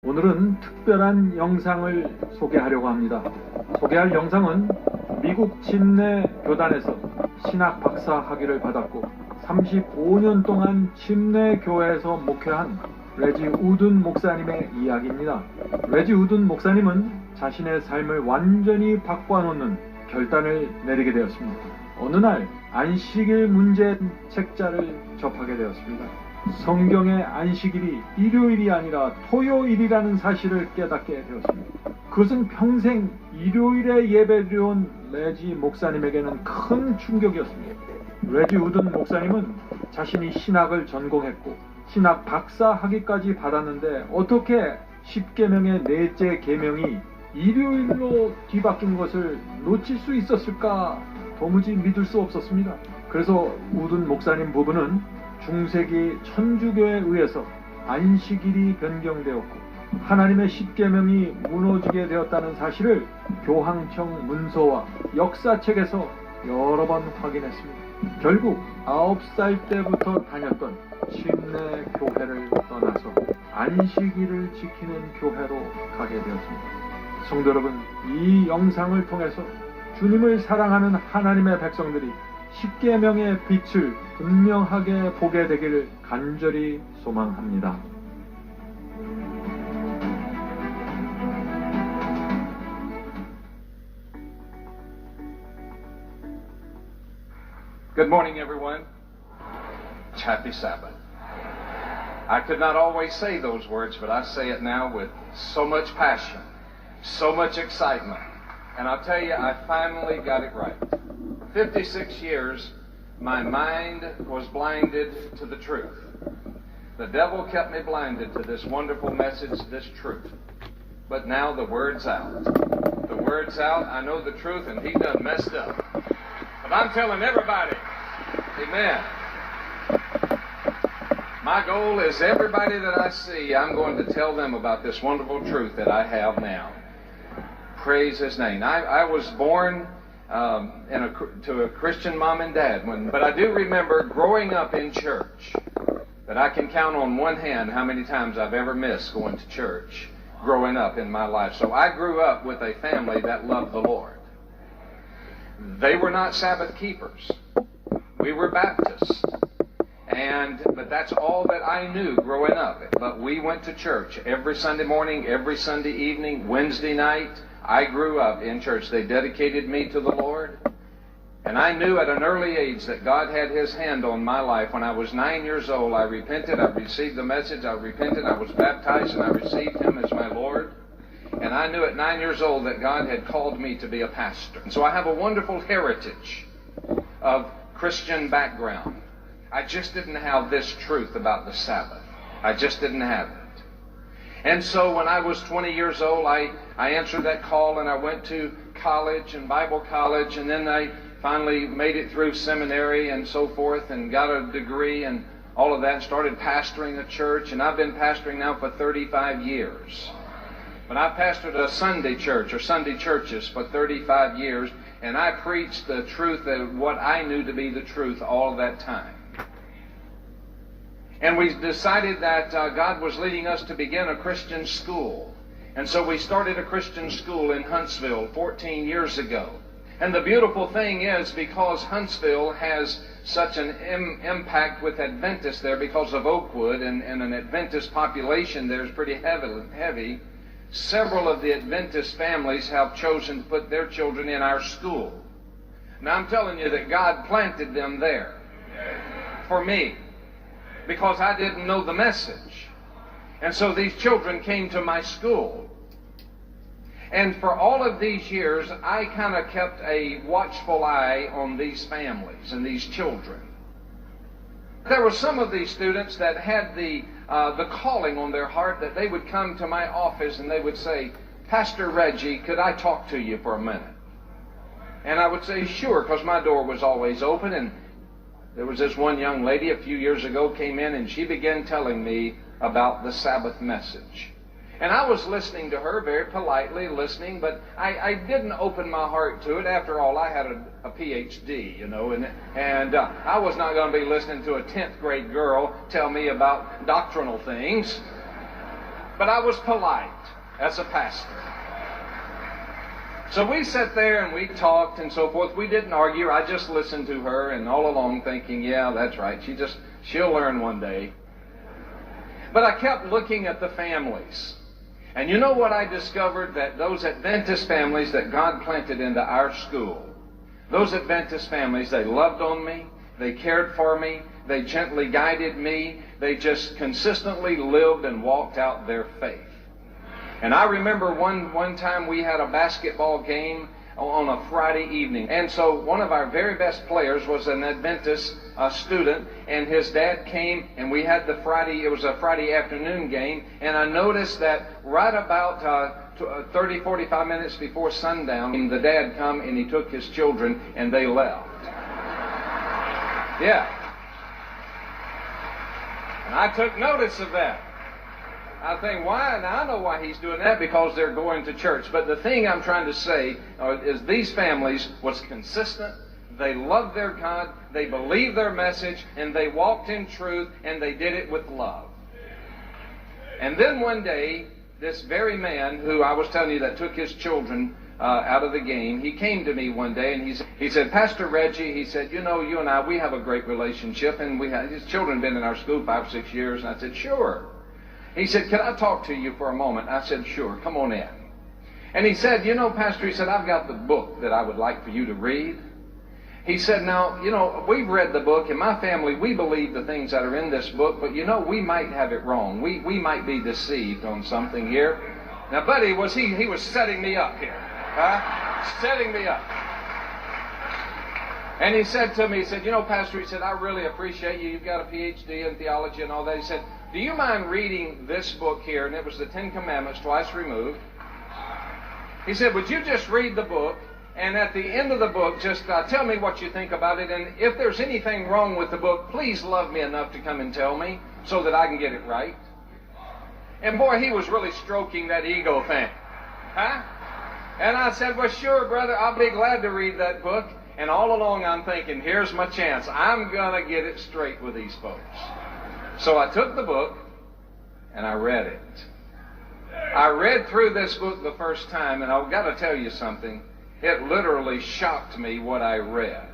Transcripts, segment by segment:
오늘은 특별한 영상을 소개하려고 합니다. 소개할 영상은 미국 침례 교단에서 신학 박사 학위를 받았고 35년 동안 침례 교회에서 목회한 레지 우든 목사님의 이야기입니다. 레지 우든 목사님은 자신의 삶을 완전히 바꿔놓는 결단을 내리게 되었습니다. 어느 날 안식일 문제 책자를 접하게 되었습니다. 성경의 안식일이 일요일이 아니라 토요일이라는 사실을 깨닫게 되었습니다. 그것은 평생 일요일에 예배드려온 레지 목사님에게는 큰 충격이었습니다. 레지 우든 목사님은 자신이 신학을 전공했고 신학 박사 학위까지 받았는데 어떻게 10계명의 넷째 계명이 일요일로 뒤바뀐 것을 놓칠 수 있었을까 도무지 믿을 수 없었습니다. 그래서 우든 목사님 부부는 중세기 천주교에 의해서 안식일이 변경되었고 하나님의 10계명이 무너지게 되었다는 사실을 교황청 문서와 역사책에서 여러 번 확인했습니다. 결국 9살 때부터 다녔던 침례 교회를 떠나서 안식일을 지키는 교회로 가게 되었습니다. 성도 여러분, 이 영상을 통해서 주님을 사랑하는 하나님의 백성들이 10계명의 빛을 분명하게 보게 되기를 간절히 소망합니다. Good morning, everyone. Happy Sabbath. I could not always say those words, but I say it now with so much passion, so much excitement. And I'll tell you, I finally got it right. For 56 years, my mind was blinded to the truth. The devil kept me blinded to this wonderful message, this truth. But now the word's out. The word's out. I know the truth, and he done messed up. But I'm telling everybody, amen. My goal is everybody that I see, I'm going to tell them about this wonderful truth that I have now. Praise His name. I was born to a Christian mom and dad, but I do remember growing up in church that I can count on one hand how many times I've ever missed going to church growing up in my life. So I grew up with a family that loved the Lord. They were not Sabbath keepers. We were Baptists. But that's all that I knew growing up. But we went to church every Sunday morning, every Sunday evening, Wednesday night. I grew up in church. They dedicated me to the Lord. And I knew at an early age that God had His hand on my life. When I was 9 years old, I repented. I received the message. I repented. I was baptized, and I received Him as my Lord. And I knew at 9 years old that God had called me to be a pastor. And so I have a wonderful heritage of Christian background. I just didn't have this truth about the Sabbath. I just didn't have it. And so when I was 20 years old, I answered that call and I went to college and Bible college, and then I finally made it through seminary and so forth and got a degree and all of that, and started pastoring a church, and I've been pastoring now for 35 years. But I pastored a Sunday church or Sunday churches for 35 years, and I preached the truth of what I knew to be the truth all of that time. And we decided that God was leading us to begin a Christian school. And so we started a Christian school in Huntsville 14 years ago. And the beautiful thing is, because Huntsville has such an impact with Adventists there because of Oakwood, and an Adventist population there is pretty heavy, several of the Adventist families have chosen to put their children in our school. Now I'm telling you that God planted them there for me, because I didn't know the message. And so these children came to my school. And for all of these years, I kind of kept a watchful eye on these families and these children. There were some of these students that had the calling on their heart that they would come to my office and they would say, "Pastor Reggie, could I talk to you for a minute?" And I would say, "Sure," because my door was always open. And there was this one young lady a few years ago came in, and she began telling me about the Sabbath message. And I was listening to her, very politely listening, but I didn't open my heart to it. After all, I had a PhD, you know, and I was not going to be listening to a 10th grade girl tell me about doctrinal things. but I was polite as a pastor. So we sat there and we talked and so forth. We didn't argue. I just listened to her, and all along thinking, yeah, that's right. She'll learn one day. But I kept looking at the families. And you know what I discovered? That those Adventist families that God planted into our school, those Adventist families, they loved on me, they cared for me, they gently guided me, they just consistently lived and walked out their faith. And I remember one time we had a basketball game on a Friday evening. And so one of our very best players was an Adventist student, and his dad came, and we had it was a Friday afternoon game, and I noticed that right about 30, 45 minutes before sundown, the dad come and he took his children and they left. Yeah. And I took notice of that. I think, why? Now, I know why he's doing that, because they're going to church. But the thing I'm trying to say is these families was consistent. They loved their God. They believed their message. And they walked in truth. And they did it with love. And then one day, this very man who I was telling you that took his children out of the game, he came to me one day and he said, Pastor Reggie, he said, you know, you and I, we have a great relationship. And his children have been in our school 5 or 6 years. And I said, sure. He said, can I talk to you for a moment? I said, sure, come on in. And he said, you know, Pastor, he said, I've got the book that I would like for you to read. He said, now, you know, we've read the book. In my family, we believe the things that are in this book, but, you know, we might have it wrong. We might be deceived on something here. Now, buddy, he was setting me up here. Setting me up. And he said to me, he said, you know, Pastor, he said, I really appreciate you. You've got a PhD in theology and all that. He said, do you mind reading this book here? And it was the 10 Commandments, twice removed. He said, would you just read the book? And at the end of the book, just tell me what you think about it. And if there's anything wrong with the book, please love me enough to come and tell me so that I can get it right. And boy, he was really stroking that ego thing. And I said, well, sure, brother, I'll be glad to read that book. And all along I'm thinking, here's my chance. I'm going to get it straight with these folks. So I took the book and I read it. I read through this book the first time, and I've got to tell you something. It literally shocked me what I read.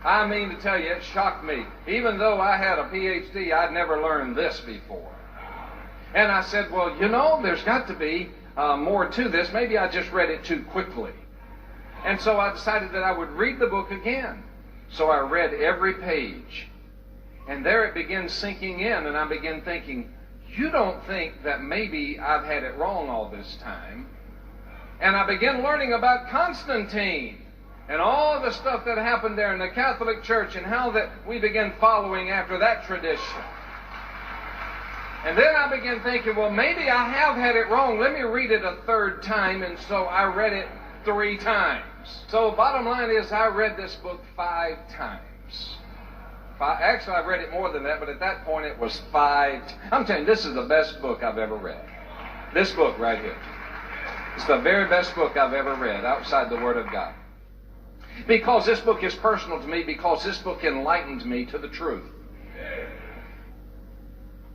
I mean to tell you, it shocked me. Even though I had a PhD, I'd never learned this before. And I said, well, you know, there's got to be more to this. Maybe I just read it too quickly. And so I decided that I would read the book again. So I read every page. And there it began sinking in, and I began thinking, you don't think that maybe I've had it wrong all this time? And I began learning about Constantine and all the stuff that happened there in the Catholic Church and how that we began following after that tradition. And then I began thinking, well, maybe I have had it wrong. Let me read it a third time. And so I read it 3 times. So bottom line is I read this book 5 times. Actually, I've read it more than that, but at that point it was 5. I'm telling you, this is the best book I've ever read. This book right here. It's the very best book I've ever read outside the Word of God. Because this book is personal to me, because this book enlightened me to the truth.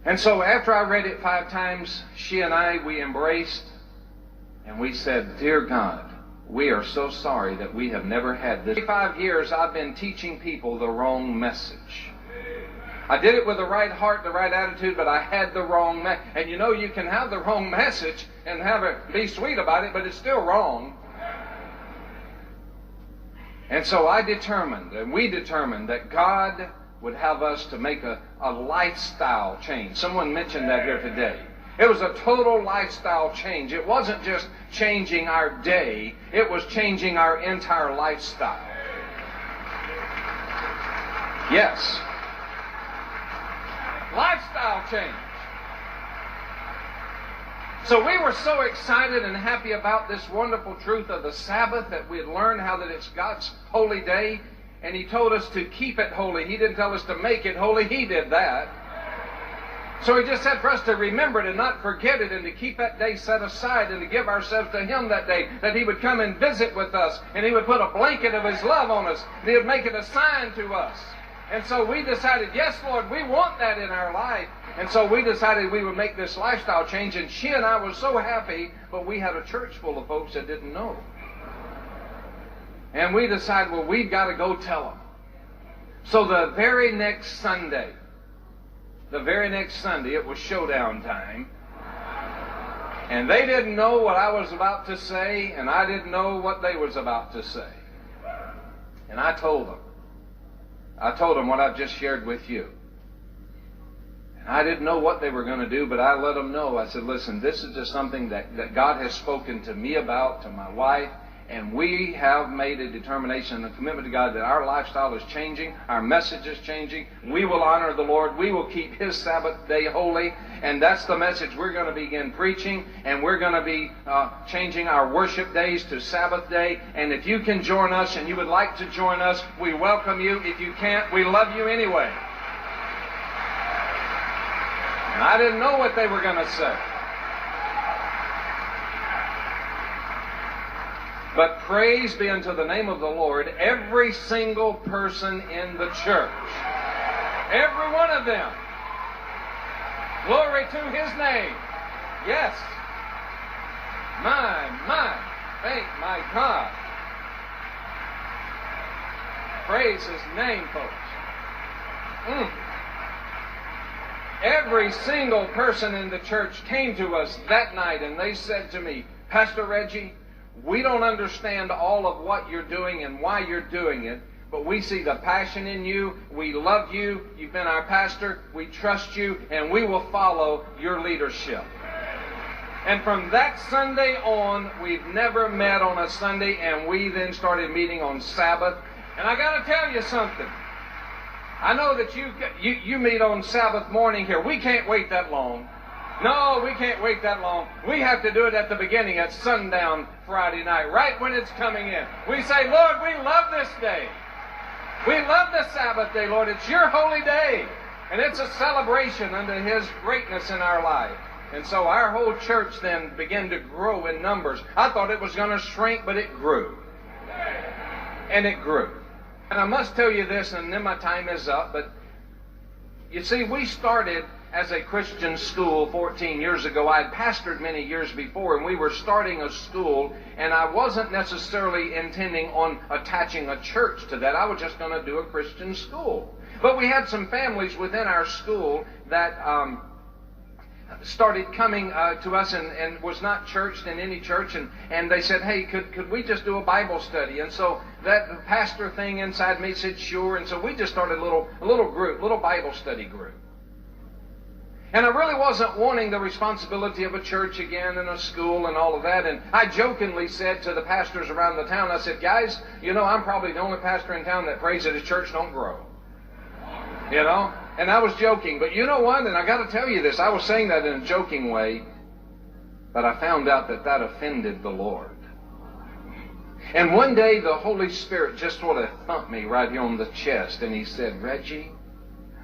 And so after I read it 5 times, she and I, we embraced, and we said, Dear God, we are so sorry that we have never had this. 35 years I've been teaching people the wrong message. I did it with the right heart, the right attitude, but I had the wrong message. And you know, you can have the wrong message and be sweet about it, but it's still wrong. And so I determined, and we determined, that God would have us to make a lifestyle change. Someone mentioned that here today. It was a total lifestyle change. It wasn't just changing our day, it was changing our entire lifestyle. Yes. Lifestyle change. So we were so excited and happy about this wonderful truth of the Sabbath, that we had learned how that it's God's holy day, and He told us to keep it holy. He didn't tell us to make it holy. He did that. So He just said for us to remember it and not forget it, and to keep that day set aside, and to give ourselves to Him that day, that He would come and visit with us, and He would put a blanket of His love on us, and He would make it a sign to us. And so we decided, yes, Lord, we want that in our life. And so we decided we would make this lifestyle change. And she and I were so happy, but we had a church full of folks that didn't know. And we decided, well, we've got to go tell them. So the very next Sunday, it was showdown time. And they didn't know what I was about to say, and I didn't know what they was about to say. And I told them what I've just shared with you. And I didn't know what they were going to do, but I let them know. I said, listen, this is just something that God has spoken to me about, to my wife, and we have made a determination and a commitment to God that our lifestyle is changing, our message is changing. We will honor the Lord. We will keep His Sabbath day holy, and that's the message we're going to begin preaching, and we're going to be changing our worship days to Sabbath day. And if you can join us and you would like to join us, we welcome you. If you can't, we love you anyway. And I didn't know what they were going to say. But praise be unto the name of the Lord, every single person in the church. Every one of them. Glory to His name. Yes. Thank my God. Praise His name, folks. Every single person in the church came to us that night and they said to me, Pastor Reggie, we don't understand all of what you're doing and why you're doing it, but we see the passion in you. We love you. You've been our pastor. We trust you, and we will follow your leadership. And from that Sunday on, we've never met on a Sunday, and we then started meeting on Sabbath. And I got to tell you something. I know that you meet on Sabbath morning here. We can't wait that long. No, we can't wait that long. We have to do it at the beginning, at sundown Friday night, right when it's coming in. We say, Lord, we love this day. We love the Sabbath day, Lord. It's your holy day. And it's a celebration unto His greatness in our life. And so our whole church then began to grow in numbers. I thought it was going to shrink, but it grew. And it grew. And I must tell you this, and then my time is up, but you see, we started as a Christian school 14 years ago. I had pastored many years before, and we were starting a school, and I wasn't necessarily intending on attaching a church to that. I was just going to do a Christian school. But we had some families within our school that started coming to us and was not churched in any church, and they said, hey, could we just do a Bible study? And so that pastor thing inside me said, sure. And so we just started a little group, little Bible study group. And I really wasn't wanting the responsibility of a church again and a school and all of that. And I jokingly said to the pastors around the town, I said, guys, you know, I'm probably the only pastor in town that prays that his church don't grow. You know? And I was joking. But you know what? And I got to tell you this. I was saying that in a joking way. But I found out that offended the Lord. And one day the Holy Spirit just sort of thumped me right here on the chest. And He said, Reggie,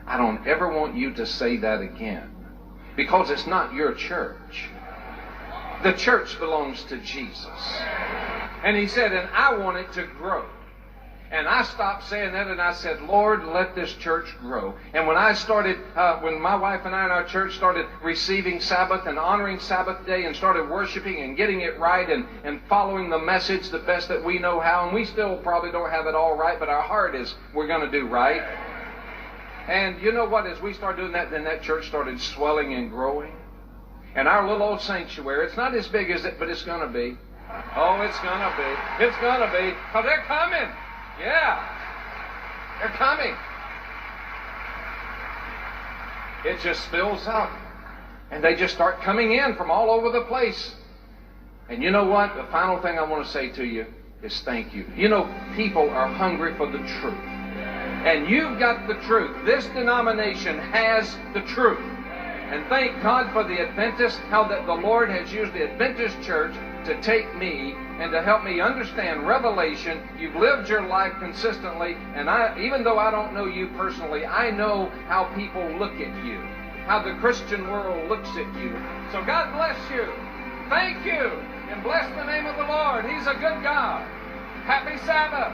I don't ever want you to say that again. Because it's not your church. The church belongs to Jesus. And He said, and I want it to grow. And I stopped saying that and I said, Lord, let this church grow. And when I started, when my wife and I in our church started receiving Sabbath and honoring Sabbath day and started worshiping and getting it right and following the message the best that we know how, and we still probably don't have it all right, but our heart is we're going to do right. And you know what? As we started doing that, then that church started swelling and growing. And our little old sanctuary, it's not as big as it, but it's going to be. Oh, it's going to be. It's going to be. Because they're coming. Yeah. They're coming. It just spills out. And they just start coming in from all over the place. And you know what? The final thing I want to say to you is thank you. You know, people are hungry for the truth. And you've got the truth. This denomination has the truth. And thank God for the Adventists, how that the Lord has used the Adventist church to take me and to help me understand revelation. You've lived your life consistently, and even though I don't know you personally, I know how people look at you, how the Christian world looks at you. So God bless you. Thank you. And bless the name of the Lord. He's a good God. Happy Sabbath.